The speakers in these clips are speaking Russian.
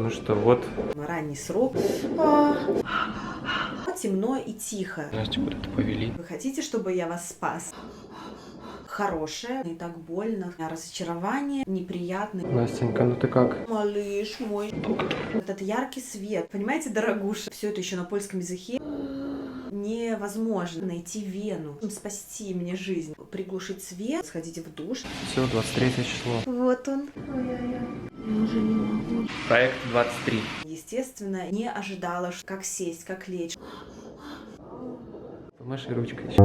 Ну что, вот. Ранний срок. Темно и тихо. Настю куда-то повели. Вы хотите, чтобы я вас спас? Хорошее, не так больно. Разочарование неприятное. Настенька, ну ты как? Малыш мой. Этот яркий свет. Понимаете, дорогуша? Все это еще на польском языке. Невозможно найти вену, спасти мне жизнь, приглушить свет, сходите в душ. Все, 23 число. Вот он. Ой-ой-ой. Я уже не могу. Проект 23. Естественно, не ожидала, как сесть, как лечь. Помаши ручкой.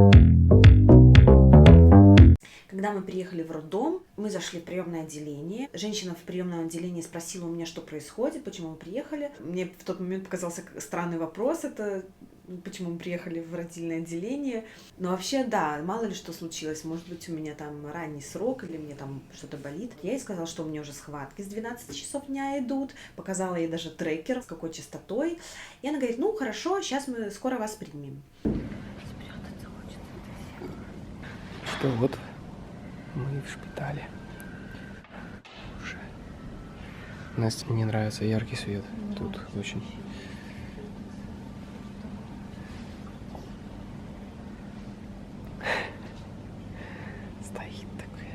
Когда мы приехали в роддом, мы зашли в приемное отделение. Женщина в приемном отделении спросила у меня, что происходит, почему мы приехали. Мне в тот момент показался странный вопрос, это почему мы приехали в родильное отделение. Но вообще, да, мало ли что случилось. Может быть, у меня там ранний срок или мне там что-то болит. Я ей сказала, что у меня уже схватки с 12 часов дня идут. Показала ей даже трекер, с какой частотой. И она говорит, ну хорошо, сейчас мы скоро вас примем. Что, вот мы в шпитале. Уже. Насте не нравится яркий свет. Тут очень. Стоит такой.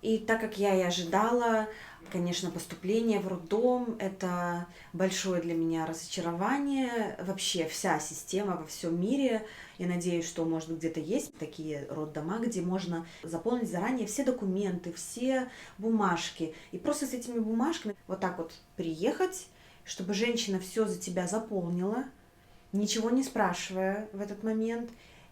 И так как я и ожидала, конечно, поступление в роддом – это большое для меня разочарование. Вообще вся система во всем мире. Я надеюсь, что, может быть, где-то есть такие роддома, где можно заполнить заранее все документы, все бумажки. И просто с этими бумажками вот так вот приехать, чтобы женщина все за тебя заполнила, ничего не спрашивая в этот момент.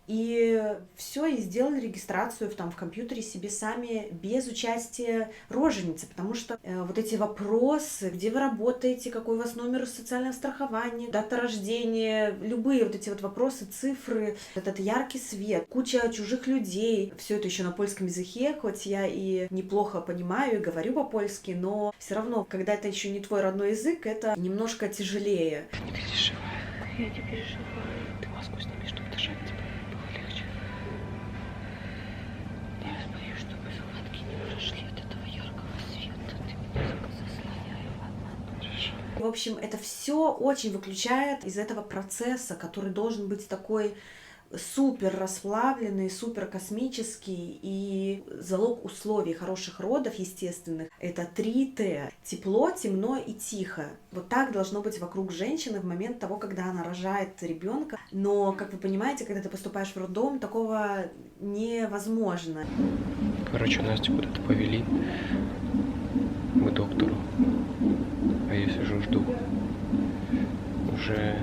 И все, и сделали регистрацию в компьютере себе сами, без участия роженицы, потому что вот эти вопросы, где вы работаете, какой у вас номер социального страхования, дата рождения, любые вот эти вот вопросы, цифры, этот яркий свет, куча чужих людей, все это еще на польском языке, хоть я и неплохо понимаю и говорю по-польски, но все равно, когда это еще не твой родной язык, это немножко тяжелее. Не переживай. Я не переживаю. Ты маску сними, чтобы дышать тебе было легче. Я боюсь, чтобы схватки не прошли от этого яркого света. Ты меня заслоняй, ладно? Хорошо. В общем, это все очень выключает из этого процесса, который должен быть такой супер расплавленный, супер космический, и залог условий хороших родов естественных – это 3Т. Тепло, темно и тихо. Вот так должно быть вокруг женщины в момент того, когда она рожает ребенка. Но, как вы понимаете, когда ты поступаешь в роддом, такого невозможно. Короче, Настю куда-то повели к доктору. А я сижу, жду. Уже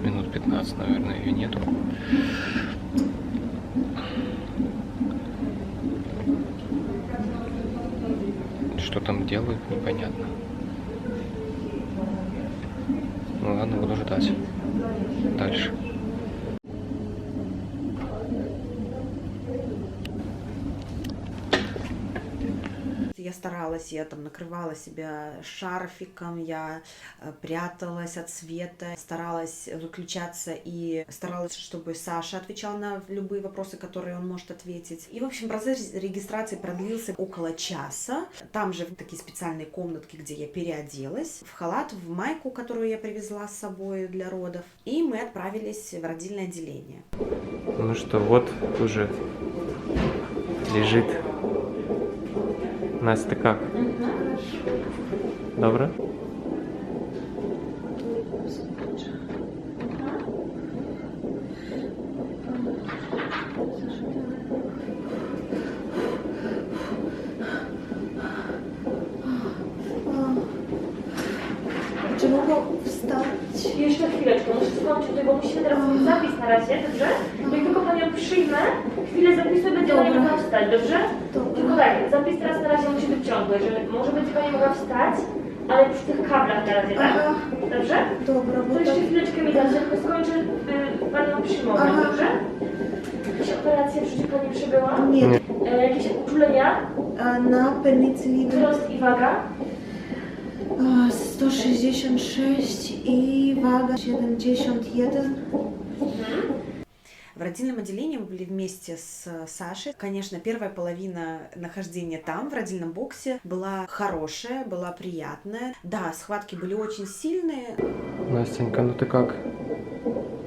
минут 15, наверное, ее нету. Что там делают, непонятно. Ну ладно, буду ждать. Дальше. Я старалась, я там накрывала себя шарфиком, я пряталась от света, старалась выключаться и старалась, чтобы Саша отвечал на любые вопросы, которые он может ответить. И, в общем, процесс регистрации продлился около часа. Там же такие специальные комнатки, где я переоделась в халат, в майку, которую я привезла с собой для родов. И мы отправились в родильное отделение. Ну что, вот уже лежит. Настя, ты как? Добре? Czy mogą wstać? Jeszcze chwileczkę, muszę skończyć tutaj, bo musimy teraz zrobić zapis na razie, dobrze? Jak tylko Panią przyjmę, chwilę zapisuję, będzie Pani mogła wstać, dobrze? Tylko tak, zapis teraz na razie musi być ciągły, że może będzie Pani mogła wstać, ale przy tych kablach na razie, tak? Dobrze? Dobra, bo To jeszcze chwileczkę mi dać, tylko skończę Panią przyjmować, dobrze? Jakieś operacje w życiu Pani przebyła? nie. Jakieś uczulenia? Na penicylinę Wzrost i waga? 166 i waga 71. В родильном отделении мы были вместе с Сашей. Конечно, первая половина нахождения там, в родильном боксе, была хорошая, была приятная. Да, схватки были очень сильные. Настенька, ну ты как?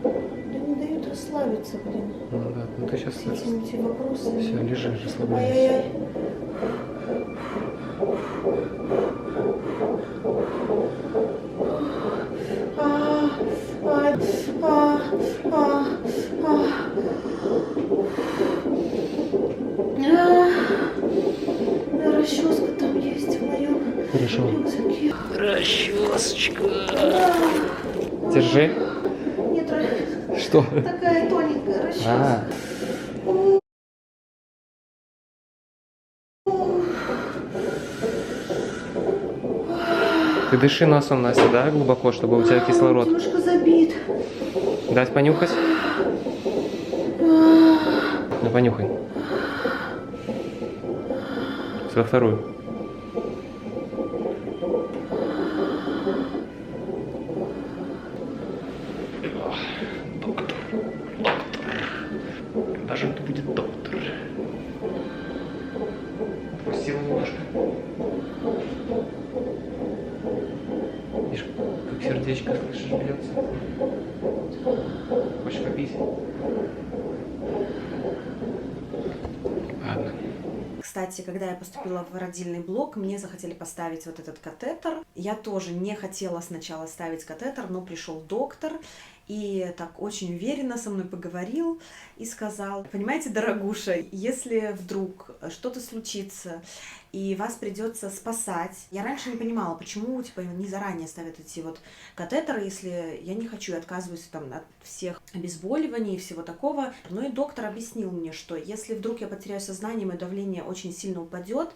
Да не дают расслабиться, блин. Ну да, ну ты сейчас... С этими эти вопросами. Все, лежи, расслабляйся. Ай-яй-яй. Расческа там есть в моем Хорошо. рюкзаке. Расчесочка. Держи. Нет, Что? такая тоненькая расческа. Ты дыши носом, Настя, да, глубоко, чтобы у тебя кислород. Немножко забит. Дать понюхать? Ну, понюхай. Во вторую. Доктор. Когда же это будет доктор? Отпустила немножко. Видишь, как сердечко, слышишь, бьется. Хочешь попить? Ладно. Кстати, когда я поступила в родильный блок, мне захотели поставить вот этот катетер. Я тоже не хотела сначала ставить катетер, но пришел доктор и так очень уверенно со мной поговорил и сказал: понимаете, дорогуша, если вдруг что-то случится и вас придется спасать. Я раньше не понимала, почему не заранее ставят эти вот катетеры, если я не хочу и отказываюсь там от всех обезболиваний и всего такого. Но и доктор объяснил мне, что если вдруг я потеряю сознание, мое давление очень сильно упадет,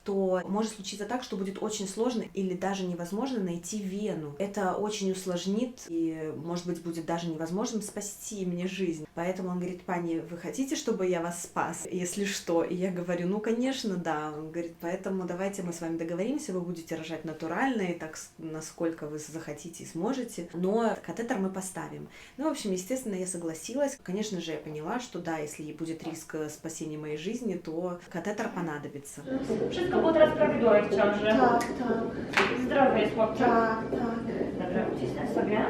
то может случиться так, что будет очень сложно или даже невозможно найти вену. Это очень усложнит и, может быть, будет даже невозможным спасти мне жизнь. Поэтому он говорит: пани, вы хотите, чтобы я вас спас, если что? И я говорю: ну, конечно, да. Он говорит: поэтому давайте мы с вами договоримся, вы будете рожать натурально и так, насколько вы захотите и сможете, но катетер мы поставим. Ну, в общем, естественно, я согласилась. Конечно же, я поняла, что да, если будет риск спасения моей жизни, то катетер понадобится. Wszystko było teraz prawidłowe w ciąży. Tak, tak. Zdrowy jest chłopczyk. Tak, tak. Dobra, ucisnę sobie.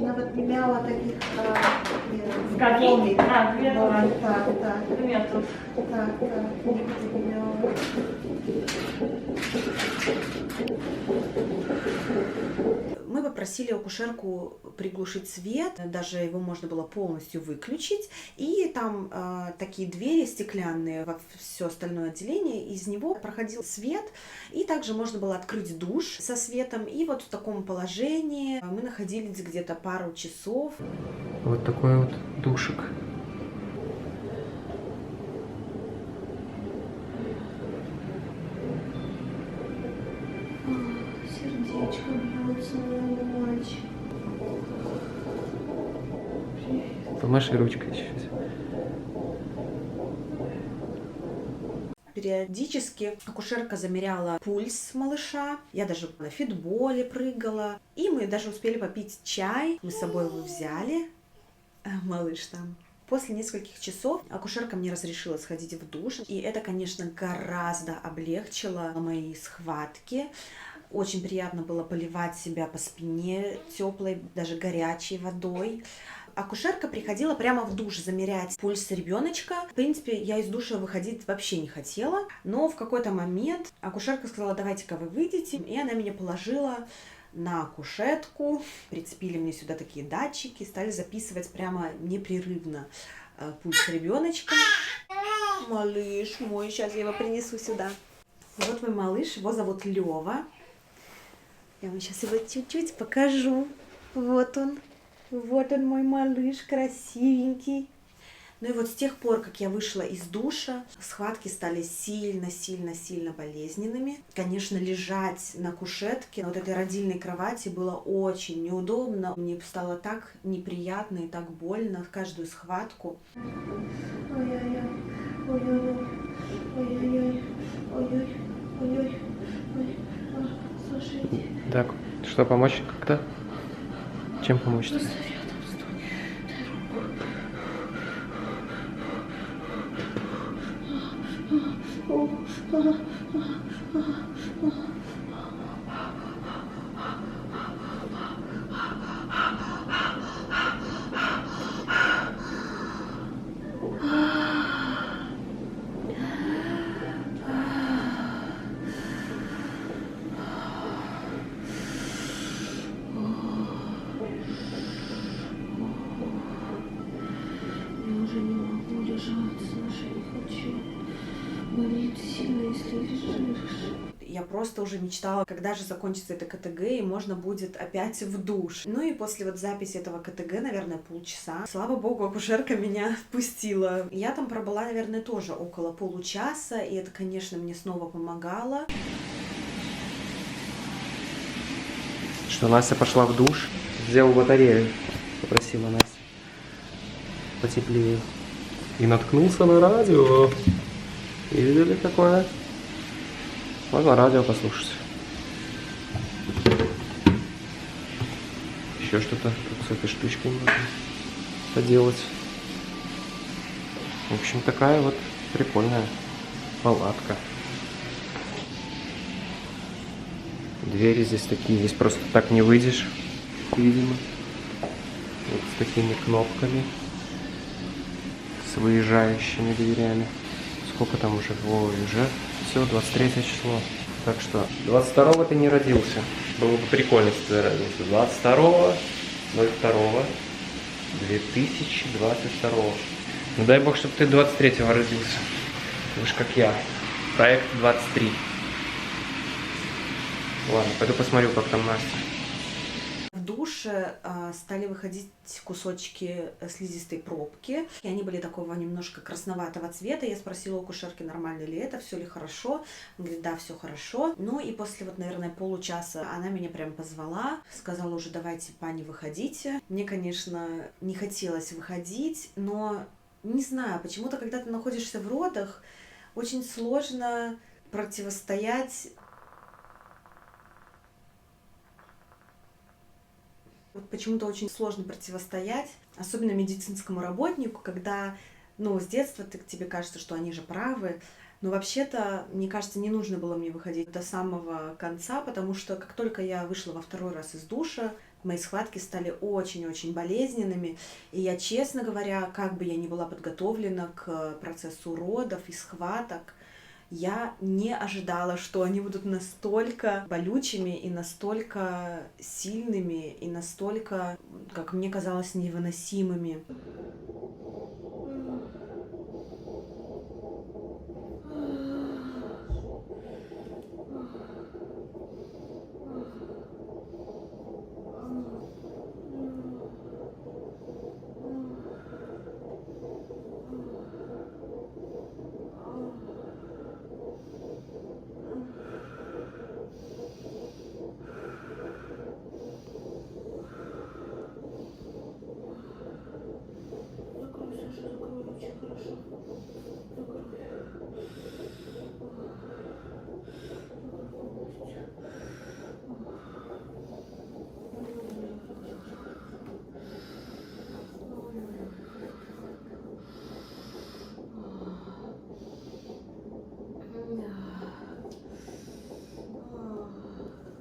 Nawet nie miała takich Zgagi? Tak, wiadomo. Tak, tak. Wymiotów. Tak, tak. Nigdy nie miała. Мы попросили акушерку приглушить свет, даже его можно было полностью выключить, и там такие двери стеклянные во все остальное отделение, из него проходил свет, и также можно было открыть душ со светом, и вот в таком положении мы находились где-то пару часов. Вот такой вот душик. Сердечко бьется, мальчик. Помаши ручкой чуть-чуть. Периодически акушерка замеряла пульс малыша. Я даже на фитболе прыгала. И мы даже успели попить чай. Мы с собой его взяли. Малыш там. После нескольких часов акушерка мне разрешила сходить в душ. И это, конечно, гораздо облегчило мои схватки. Очень приятно было поливать себя по спине теплой, даже горячей водой. Акушерка приходила прямо в душ замерять пульс ребеночка. В принципе, я из душа выходить вообще не хотела, но в какой-то момент акушерка сказала: давайте-ка вы выйдете, и она меня положила на кушетку, прицепили мне сюда такие датчики, стали записывать прямо непрерывно пульс ребеночка. Малыш мой, сейчас я его принесу сюда. Вот мой малыш, его зовут Лёва. Я вам сейчас его чуть-чуть покажу. Вот он мой малыш, красивенький. Ну и вот с тех пор, как я вышла из душа, схватки стали сильно болезненными. Конечно, лежать на кушетке, на вот этой родильной кровати было очень неудобно. Мне стало так неприятно и так больно в каждую схватку. Ой-ой-ой, ой-ой-ой, ой-ой-ой, ой-ой, ой-ой, ой. Слушайте. Так, что, помочь как-то? Чем помочь? Просто рядом стой. Я уже не могу держаться, уже не хочу. Болит сильно, если лежишь. Я просто уже мечтала, когда же закончится это КТГ, и можно будет опять в душ. Ну и после вот записи этого КТГ, наверное, полчаса, слава богу, акушерка меня отпустила. Я там пробыла, наверное, тоже около получаса, и это, конечно, мне снова помогало. Что Настя пошла в душ, взял батарею, попросила Настя потеплее. И наткнулся на радио. И видели какое? Можно радио послушать. Еще что-то тут с этой штучкой можно поделать. В общем, такая вот прикольная палатка. Двери здесь такие, здесь просто так не выйдешь, видимо. Вот с такими кнопками, с выезжающими дверями. Сколько там уже? О, уже все, 23 число. Так что 22-го ты не родился. Было бы прикольно, если ты родился. 22-2022. Ну дай бог, чтобы ты 23-го родился. Вы ж как я. Проект 23. Ладно, пойду посмотрю, как там Настя. В душе стали выходить кусочки слизистой пробки, и они были такого немножко красноватого цвета. Я спросила у акушерки, нормально ли это, все ли хорошо. Он говорит, да, все хорошо. Ну и после вот, наверное, получаса она меня прям позвала, сказала уже, давайте, пани, выходите. Мне, конечно, не хотелось выходить, но не знаю, почему-то, когда ты находишься в родах, очень сложно противостоять. Вот почему-то очень сложно противостоять, особенно медицинскому работнику, когда, ну, с детства тебе кажется, что они же правы, но вообще-то, мне кажется, не нужно было мне выходить до самого конца, потому что как только я вышла во второй раз из душа, мои схватки стали очень-очень болезненными, и я, честно говоря, как бы я ни была подготовлена к процессу родов и схваток, я не ожидала, что они будут настолько болючими и настолько сильными и настолько, как мне казалось, невыносимыми.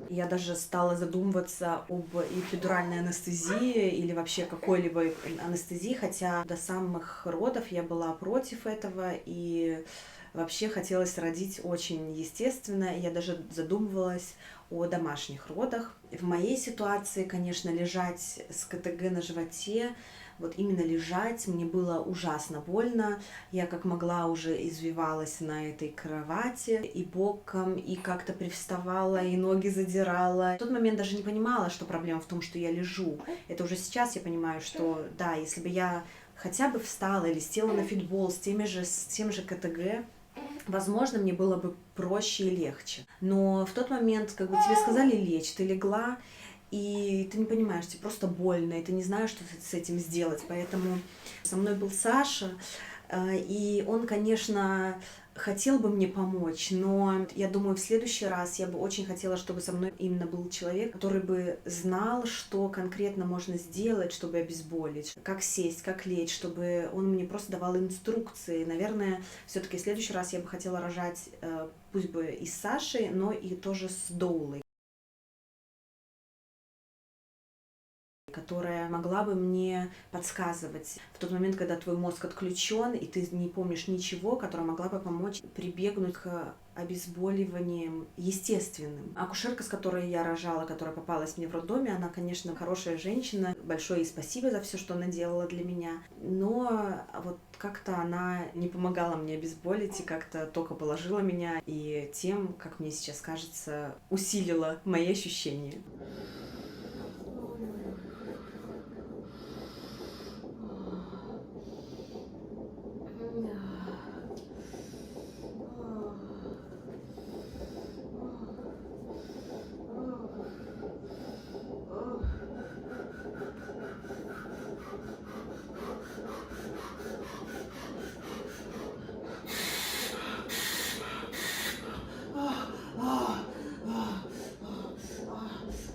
Я даже стала задумываться об эпидуральной анестезии или вообще какой-либо анестезии, хотя до самых родов я была против этого и вообще хотелось родить очень естественно. Я даже задумывалась о домашних родах. В моей ситуации, конечно, лежать с КТГ на животе, вот именно лежать, мне было ужасно больно. Я как могла уже извивалась на этой кровати и боком, и как-то привставала, и ноги задирала. В тот момент даже не понимала, что проблема в том, что я лежу. Это уже сейчас я понимаю, что да, если бы я хотя бы встала или села на фитбол с тем же КТГ, возможно, мне было бы проще и легче. Но в тот момент, как бы тебе сказали лечь, ты легла, и ты не понимаешь, тебе просто больно, и ты не знаешь, что с этим сделать. Поэтому со мной был Саша, И он, конечно, хотел бы мне помочь, но я думаю, в следующий раз я бы очень хотела, чтобы со мной именно был человек, который бы знал, что конкретно можно сделать, чтобы обезболить, как сесть, как лечь, чтобы он мне просто давал инструкции. Наверное, все-таки в следующий раз я бы хотела рожать, пусть бы и с Сашей, но и тоже с Доулой, которая могла бы мне подсказывать в тот момент, когда твой мозг отключен, и ты не помнишь ничего, которая могла бы помочь прибегнуть к обезболиваниям естественным. Акушерка, с которой я рожала, которая попалась мне в роддоме, она, конечно, хорошая женщина. Большое ей спасибо за все, что она делала для меня. Но вот как-то она не помогала мне обезболить и как-то только положила меня, и тем, как мне сейчас кажется, усилила мои ощущения.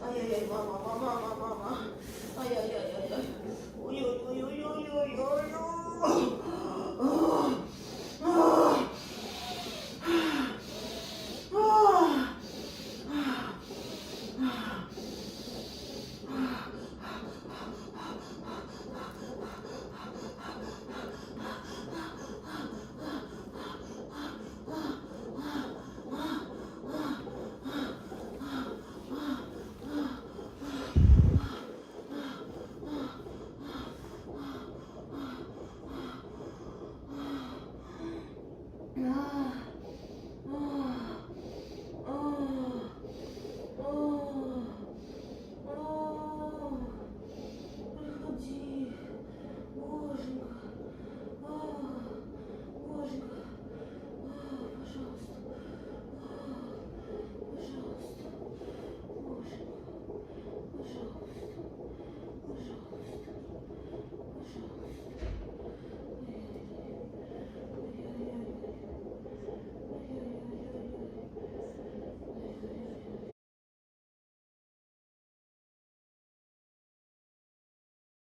Ай-яй-яй, мама. Ай-яй-яй.